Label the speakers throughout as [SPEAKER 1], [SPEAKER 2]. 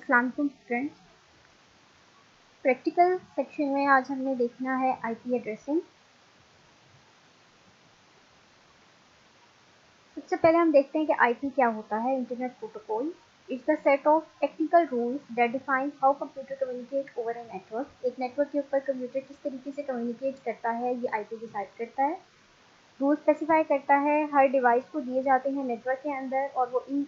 [SPEAKER 1] अस्सलाम वालेकुम students. Practical section में आज हमने देखना है आईपी एड्रेसिंग। सबसे पहले हम देखते हैं कि आईपी क्या होता है। Internet protocol is the set of technical rules that define how computer communicate over a network. एक नेटवर्क के ऊपर कंप्यूटर किस तरीके से कम्युनिकेट करता है ये आईपी डिसाइड करता है। रूल स्पेसिफाई करता है, हर डिवाइस को दिए जाते हैं नेटवर्क के अंदर और वो इन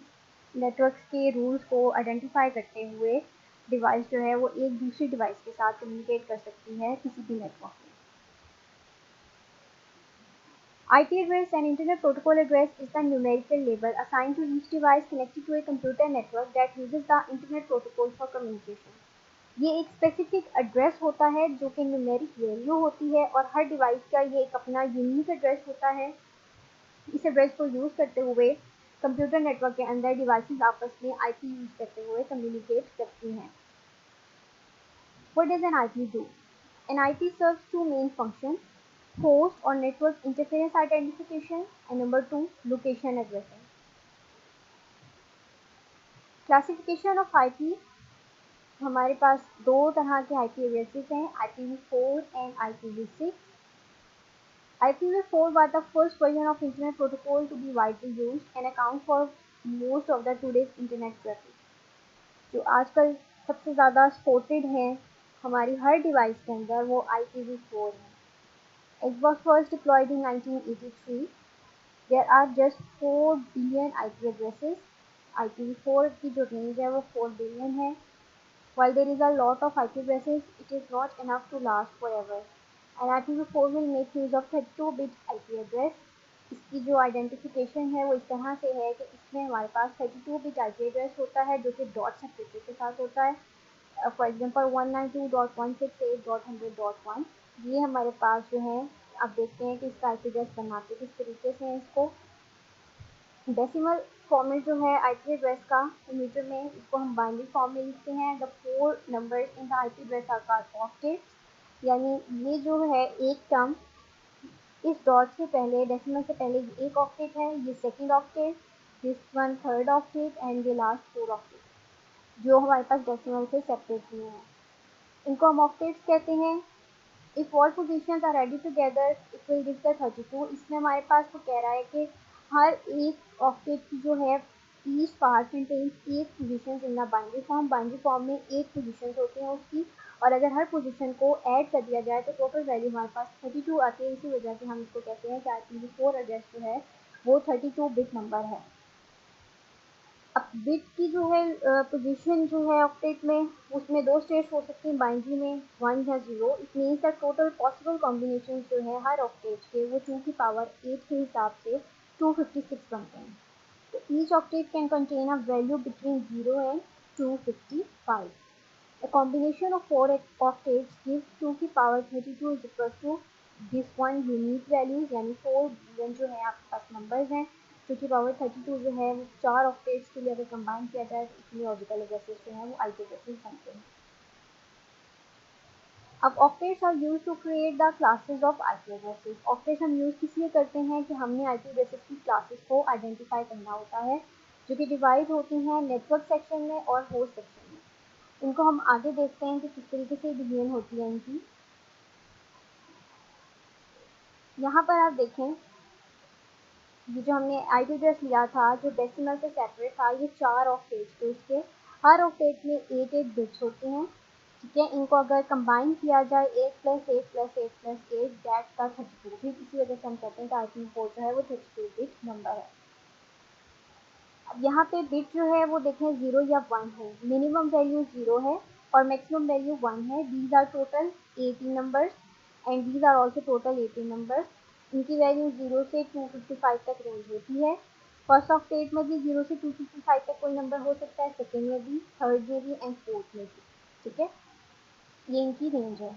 [SPEAKER 1] नेटवर्क्स के रूल्स को आइडेंटिफाई करते हुए डिवाइस जो है वो एक दूसरी डिवाइस के साथ कम्युनिकेट कर सकती है किसी भी नेटवर्क में। IP address and Internet Protocol address is the numerical label assigned to each device connected to a computer network that uses the Internet Protocol for communication. ये एक स्पेसिफिक एड्रेस होता है जो कि न्यूमेरिक वैल्यू होती है और हर डिवाइस का ये एक अपना यूनिक एड्रेस होता है। इस एड्रेस को यूज़ करते हुए कंप्यूटर नेटवर्क के अंदर डिवाइसेस आपस में IP यूज़ करते हुए कम्युनिकेट करती हैं। What does an IP do? An IP serves two main functions: host or network interference identification and number 2 location addressing. Classification of IP, हमारे पास दो तरह के IP addresses हैं, IPv4 and IPv6. IPv4 was the first version of Internet Protocol to be widely used and account for most of the today's Internet traffic. जो आजकल सबसे ज़्यादा supported है हमारी हर डिवाइस के अंदर वो IPv4 है। It was first deployed in 1983. There are just 4 billion IP addresses. IPv4 की जो range है वो 4 billion है. While there is a lot of IP addresses, it is not enough to last forever. And IPv4 will make use of 32-bit IP address. इसकी जो identification है वो इस तरह से है कि इसमें हमारे पास 32-bit IP एड्रेस होता है जो कि डॉट सेपरेटर के साथ होता है। फॉर एग्जांपल 192.168.100.1 ये हमारे पास जो है आप देखते हैं कि इसका IP एड्रेस बनाते किस तरीके से हैं। इसको डेसिमल फॉर्मेट जो है IP एड्रेस का कंप्यूटर में इसको हम बाइनरी फॉर्म में लिखते हैं। The 4 numbers in the IP address are called octets, यानी ये जो है एक टर्म इस डॉट से पहले डेसिमल से पहले ये एक ऑक्टेट है, ये second octet, this one third octet and ये लास्ट 4 ऑक्टेट जो हमारे पास डेसिमल से सेपरेट हुए हैं। इनको हम ऑक्टेट्स कहते हैं। If all positions are added together it will give the 32। इसमें हमारे पास वो कह रहा है कि हर एक ऑक्टेट की जो है each part contains 8 positions in the binary form. Binary form में 8 पोजीशंस होती हैं उसकी, और अगर हर पोजीशन को ऐड कर दिया जाए तो टोटल वैल्यू हमारे पास 32 आती है। इसी वजह से हम इसको कहते हैं कि IPv4 एड्रेस जो है वो 32 बिट नंबर है। अब बिट की जो है पोजीशन जो है ऑक्टेट में उसमें दो स्टेट्स हो सकती हैं बाइनरी में, 1 या 0। It means the total possible combination जो है हर ऑक्टेट के वो 2 की पावर 8 के हिसाब से 256 बनते हैं। तो each octet can contain a value between 0 and 255। A combination of 4 octaves gives 2 की power 32 is equal to this one unique values, यानी 4 बिलियन जो है आपके पास नंबर्स हैं। 2 की पावर 32 जो है वो 4 ऑक्टेव्स के लिए अगर कंबाइन किया जाए तो इसलिए लॉजिकल एड्रेसेस जो हैं वो IP एड्रेसेस बनते हैं। अब octets are use to create the classes of IP addresses. Octets हम यूज़ किस लिए करते हैं कि हमने IP एड्रेसेस की क्लासेस को आइडेंटिफाई करना होता है जो कि डिवाइड होती हैं नेटवर्क सेक्शन में और होस्ट सेक्शन में। इनको हम आगे देखते हैं कि किस तरीके से डिवीजन होती है इनकी। यहाँ पर आप देखें ये जो हमने IP एड्रेस लिया था जो डेसिमल से सेपरेट था, ये 4 ऑक्टेट्स थे उसके। हर ऑक्टेट में 8 बिट्स होते हैं, ठीक है। इनको अगर कंबाइन किया जाए 8 + 8 + 8 + 8 दैट का 32 बिट। इसी वजह से हम कहते हैं कि IPv4 जो है वो 32 बिट नंबर है। अब यहाँ पे बिट जो है वो देखें 0 या 1 है। मिनिमम वैल्यू 0 है और मैक्सिमम वैल्यू 1 है। These are total 18 numbers and these are also total 18 numbers. इनकी वैल्यू 0 से 255 तक रेंज होती है। फर्स्ट ऑक्टेट में भी 0 से 255 तक कोई नंबर हो सकता है, सेकेंड में भी, थर्ड में भी एंड फोर्थ में भी, ठीक है। ये इनकी रेंज है।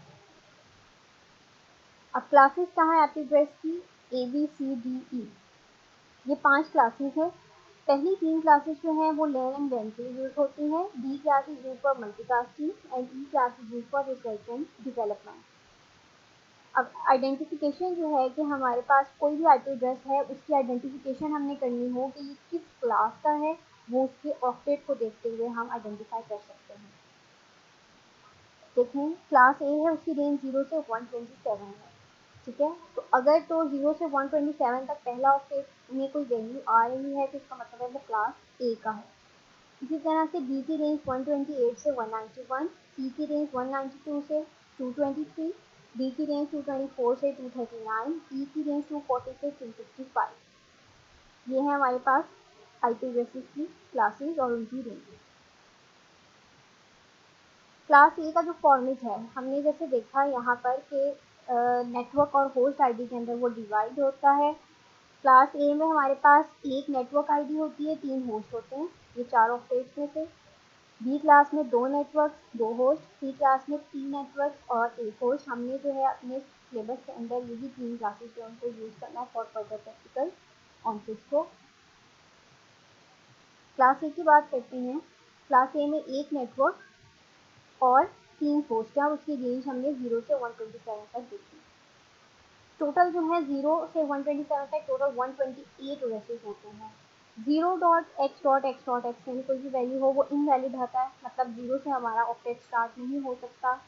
[SPEAKER 1] अब क्लासेस कहाँ है IP एड्रेस की? ABCDE, ये 5 क्लासेस है। पहली 3 क्लासेस जो हैं वो LAN एंड WAN के लिए यूज़ होती हैं। D class is use for multicasting and E class is use for research and development. अब आइडेंटिफिकेशन जो है कि हमारे पास कोई भी IP एड्रेस है उसकी आइडेंटिफिकेशन हमने करनी हो कि ये किस क्लास का है वो उसके ऑक्टेट को देखते हुए हम आइडेंटिफाई कर सकते हैं। देखें क्लास ए है, उसकी रेंज 0 से 127 है, ठीक है। तो अगर तो 0 से 127 तक पहला ऑक्टेट में कोई वैल्यू आ रही है तो इसका मतलब है वो क्लास ए का है। इसी तरह से बी की रेंज 128 से 191, सी की रेंज 192 से 223, डी की रेंज 224 से 239, ई की रेंज 240 से 255। ये है हमारे पास आईपी एड्रेसेस की क्लासेस और उनकी रेंज। क्लास ए का जो फॉर्मेट है, हमने जैसे देखा यहाँ पर कि नेटवर्क और होस्ट आईडी के अंदर वो डिवाइड होता है। क्लास ए में हमारे पास एक नेटवर्क आईडी होती है, 3 होस्ट होते हैं, ये 4 ऑक्टेट्स में से। बी क्लास में 2 नेटवर्क, 2 होस्ट, सी क्लास में 3 नेटवर्क और 1 होस्ट। हमने जो है अपने सिलेबस के अंदर यही 3 क्लासेस जो उनको यूज़ करना है फॉर फर्दर प्रैक्टिकल ऑन को। क्लास ए की बात करते हैं। क्लास ए में एक नेटवर्क और 3 होस्ट है और उसकी रेंज हमने 0 से 127 तक देखी। टोटल जो है 0 से 127 तक टोटल 128 ओएसएस होते हैं। 0.x.x.x यानी कोई भी वैल्यू हो वो इनवैलिड आता है, मतलब 0 से हमारा ऑक्टेट स्टार्ट नहीं हो सकता।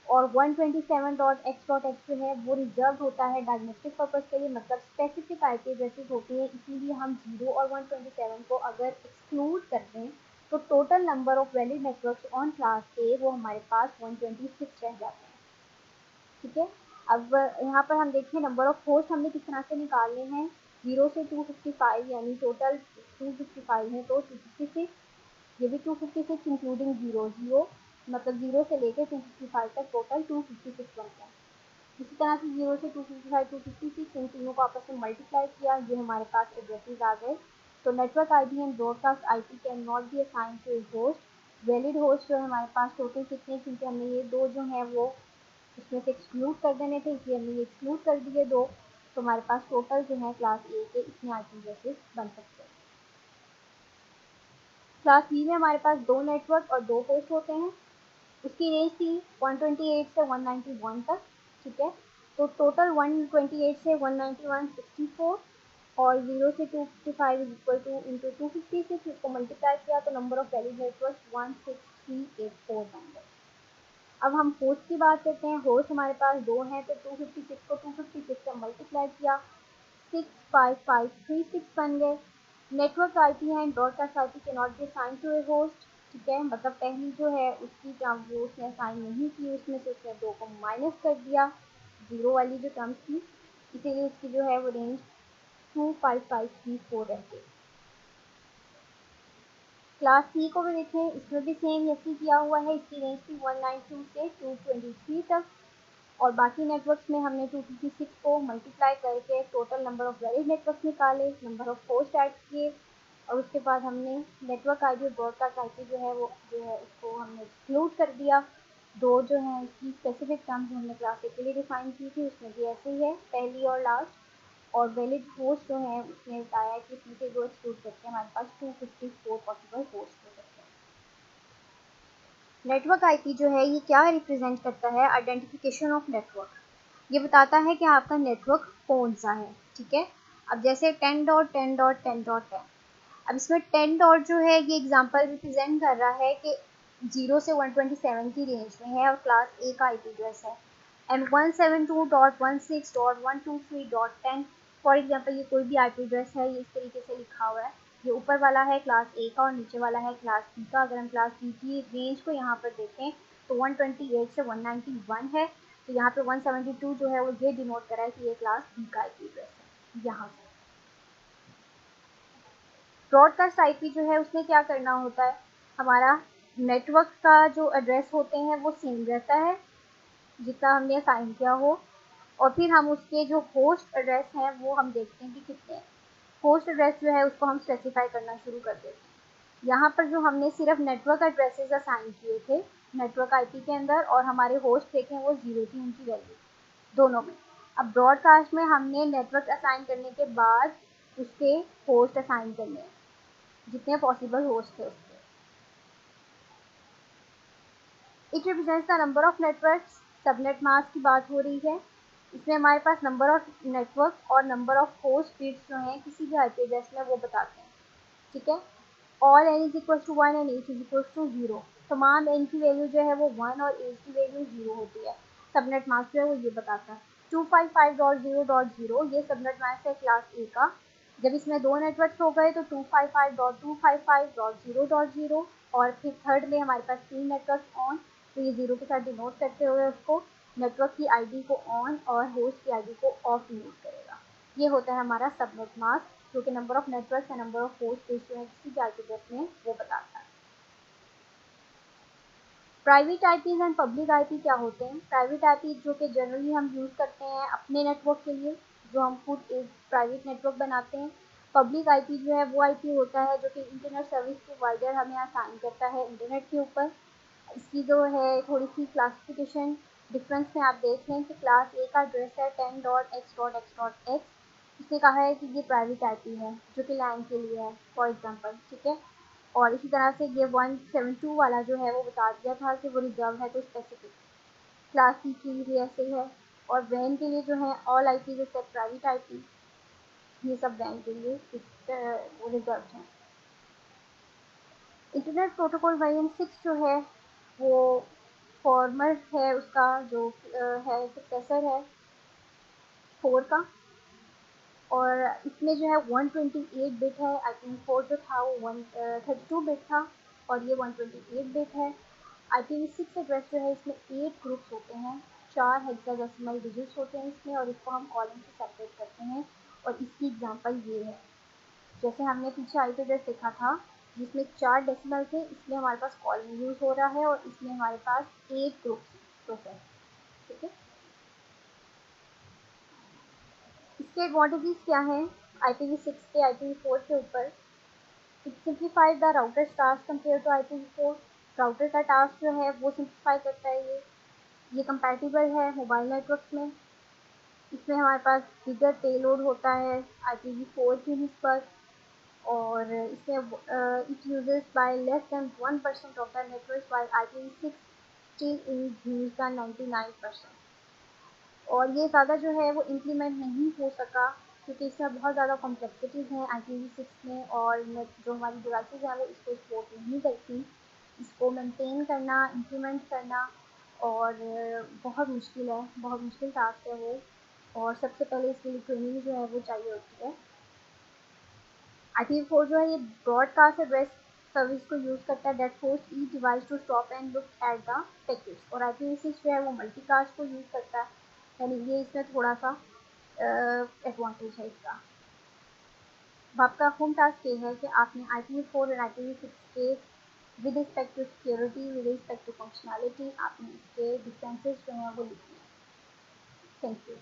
[SPEAKER 1] और 127.x.x जो है वो रिजर्व होता है डायग्नोस्टिक पर्पज़ के लिए, मतलब स्पेसिफिक आईपी एड्रेसेस होती हैं, इसीलिए हम 0 और 127 को अगर एक्सक्लूड कर दें तो total number of valid networks on class ए वो हमारे पास 126 रह जाते हैं, ठीक है। अब यहाँ पर हम देखिए नंबर ऑफ होस्ट हमने किस तरह से निकालने हैं। 0 से 255 यानी टोटल 255 है तो 256, ये भी 256 इंक्लूडिंग 0 मतलब 0 से लेकर 255 तक टोटल 256 बनता है। इसी तरह से 0 से 255 256 इन तीनों को आपस में मल्टीप्लाई किया, ये हमारे पास एड्रेसेस आ गए। तो network ID and broadcast IP can not be assign to a host. Valid host जो है हमारे पास टोटल कितने, क्योंकि हमने ये 2 जो है वो इसमें से एक्सक्लूड कर देने थे, इसलिए हमने ये एक्सक्लूड कर दिए 2। तो हमारे पास टोटल जो है क्लास ए के इतने आईपी एड्रेसेस बन सकते हैं। क्लास बी में हमारे पास 2 नेटवर्क और 2 होस्ट होते हैं, उसकी रेंज थी 128 से 191 तक, ठीक है। तो टोटल 128 से 191 64 और 0 से 255 इज इक्वल टू इंटू 256, इसको मल्टीप्लाई किया तो नंबर ऑफ वैलिड नेटवर्क 16384 बन गए। अब हम होस्ट की बात करते हैं। होस्ट हमारे पास 2 हैं तो 256 को 256 से मल्टीप्लाई किया 65536 बन गए। Network IP and broadcast IP can not be assign to a host, ठीक है, मतलब पहली जो है उसकी टर्म वो उसने असाइन नहीं की, उसमें से उसने 2 को माइनस कर दिया, 0 वाली जो टर्म्स थी, इसीलिए उसकी जो है वो रेंज 25534 रहती है। क्लास सी को भी देखें, इसमें भी सेम ऐसे किया हुआ है, इसकी रेंज थी 192 से 223 तक और बाकी नेटवर्क्स में हमने 256 को मल्टीप्लाई करके total number of valid networks निकाले, नंबर ऑफ होस्ट ऐड किए और उसके बाद हमने नेटवर्क आईडी और ब्रॉडकास्ट आईपी जो है वो जो है उसको हमने एक्सक्लूड कर दिया। 2 जो हैं इसकी स्पेसिफिक टर्म्स हमने क्लास ए के लिए डिफाइन की थी, उसमें भी ऐसे ही है पहली और लास्ट। और वैलिड होस्ट जो है उसने बताया कि इसमें से 2 एक्सक्लूड करके हमारे पास 254 पॉसिबल होस्ट हो सकते हैं। नेटवर्क आईपी जो है ये क्या रिप्रेजेंट करता है, आइडेंटिफिकेशन ऑफ नेटवर्क, ये बताता है कि आपका नेटवर्क कौन सा है, ठीक है। अब जैसे 10.10.10.10, अब इसमें 10 डॉट जो है ये एग्जांपल रिप्रेजेंट कर रहा है कि 0 से 127 की रेंज में है और क्लास ए का आईपी एड्रेस है। एंड 172.16.123.10 फॉर एग्जांपल ये कोई भी आईपी एड्रेस है, ये इस तरीके से लिखा हुआ है, ये ऊपर वाला है क्लास ए का और नीचे वाला है क्लास बी का। अगर हम क्लास बी की रेंज को यहाँ पर देखें तो 128 से 191 है, तो यहाँ पे 172 जो है वो ये डिनोट कर रहा है कि ये क्लास बी का आईपी एड्रेस है। यहाँ से ब्रॉडकास्ट आईपी जो है उसमें क्या करना होता है, हमारा नेटवर्क का जो एड्रेस होते हैं वो सेम रहता है जितना हमने असाइन किया हो, और फिर हम उसके जो होस्ट एड्रेस हैं वो हम देखते हैं कि कितने हैं। होस्ट एड्रेस जो है उसको हम स्पेसिफाई करना शुरू कर देते हैं। यहाँ पर जो हमने सिर्फ नेटवर्क एड्रेसेस असाइन किए थे नेटवर्क आईपी के अंदर और हमारे होस्ट देखें वो 0 थी उनकी वैल्यू दोनों में। अब ब्रॉडकास्ट में हमने नेटवर्क असाइन करने के बाद उसके होस्ट असाइन करने हैं, जितने पॉसिबल होस्ट थे उसके। It represents the number of networks, subnet mask की बात हो रही है। इसमें हमारे पास नंबर ऑफ नेटवर्क और नंबर ऑफ होस्ट बिट्स जो हैं किसी भी आईपी एड्रेस में वो बताते हैं, ठीक है। All n is equal to 1 and h is equal to 0। तमाम n की वैल्यू जो है वो 1 और h की वैल्यू 0 होती है। सबनेट मास्क जो है वो ये बताता है। 255.0.0 ये सबनेट मास्क है क्लास ए का। जब इसमें दो नेटवर्क हो गए तो 255.255.0.0 और फिर थर्ड में हमारे पास तीन नेटवर्क ऑन, तो ये 0 के साथ डिनोट करते हुए उसको नेटवर्क की आईडी को ऑन और होस्ट की आईडी को ऑफ डिनोट करेगा। ये होता है हमारा सबनेट मास्क, जो कि नंबर ऑफ नेटवर्क या नंबर ऑफ होस्ट रेशियो है किसी भी आईपी एड्रेस में वो बताता है। Private IPs and public IP क्या होते हैं? प्राइवेट आईपी जो कि जनरली हम यूज़ करते हैं अपने नेटवर्क के लिए, जो हम खुद एक प्राइवेट नेटवर्क बनाते हैं। पब्लिक आईपी जो है वो आईपी होता है जो कि इंटरनेट सर्विस प्रोवाइडर हमें असाइन करता है इंटरनेट के ऊपर। इसकी जो है थोड़ी सी क्लासिफिकेशन डिफरेंस में आप देख लें कि क्लास ए का एड्रेस है 10.x.x.x। उसने कहा है कि ये प्राइवेट आईपी है जो कि लैन के लिए है फॉर एग्जांपल, ठीक है। और इसी तरह से ये 172 वाला जो है वो बता दिया था कि वो रिजर्व है तो स्पेसिफिक। क्लास सी की भी ऐसे है। और वैन के लिए जो है ऑल आई पी जैसे प्राइवेट आई पी, ये सब वैन के लिए रिजर्व हैं। इंटरनेट प्रोटोकॉल वर्जन 6 जो है वो फॉर्मर है, उसका जो है सक्सेसर है 4 का। और इसमें जो है 128 बिट है। आई थिंक 4 जो था वो 32 बिट था और ये 128 बिट है। IPv6 एड्रेस जो है इसमें 8 ग्रुप्स होते हैं, 4 हेक्साडेसिमल डिजिट्स होते हैं इसमें, और इसको हम कॉलम से सेपरेट करते हैं। और इसकी एग्जांपल ये है, जैसे हमने पीछे IP एड्रेस देखा था जिसमें 4 डेसिमल थे, इसमें हमारे पास कॉलम यूज़ हो रहा है और इसमें हमारे पास 8 ग्रुप्स है, ठीक है। इसके एडवांटेजेस क्या हैं IPv6 के IPv4 के ऊपर? It simplified the router task compare to IPv4। Router का टास्क जो है वो सिंप्लीफाई करता है ये कंपैटिबल है मोबाइल नेटवर्क में। इसमें हमारे पास बिगर पेलोड होता है IPv4 की हिस्स पर। और इसमें it uses by less than 1% of the network while IPv6 still is used by 99%। और ये ज़्यादा जो है वो इम्प्लीमेंट नहीं हो सका क्योंकि इसमें बहुत ज़्यादा कॉम्प्लेक्सिटीज़ हैं IPv6 में, और जो हमारी डिवाइसेस हैं वो इसको सपोर्ट नहीं करती। इसको मेंटेन करना, इम्प्लीमेंट करना और बहुत मुश्किल है, बहुत मुश्किल टास्क है वो। और सबसे पहले इसके लिए ट्रेनिंग जो है वो चाहिए होती है। IPv4 जो है ये ब्रॉडकास्ट एड्रेस सर्विस को यूज़ करता है that force each device to stop and look at the packets. और IPv6 जो है वो मल्टीकास्ट को यूज़ करता है, यानी ये इसमें थोड़ा सा एडवांटेज है इसका। अब आपका होम टास्क ये है कि आपने IPv4 और IPv6 के with respect to security, with respect to functionality, आपने इसके डिफरेंसेस जो हैं वो लिखने हैं। Thank you.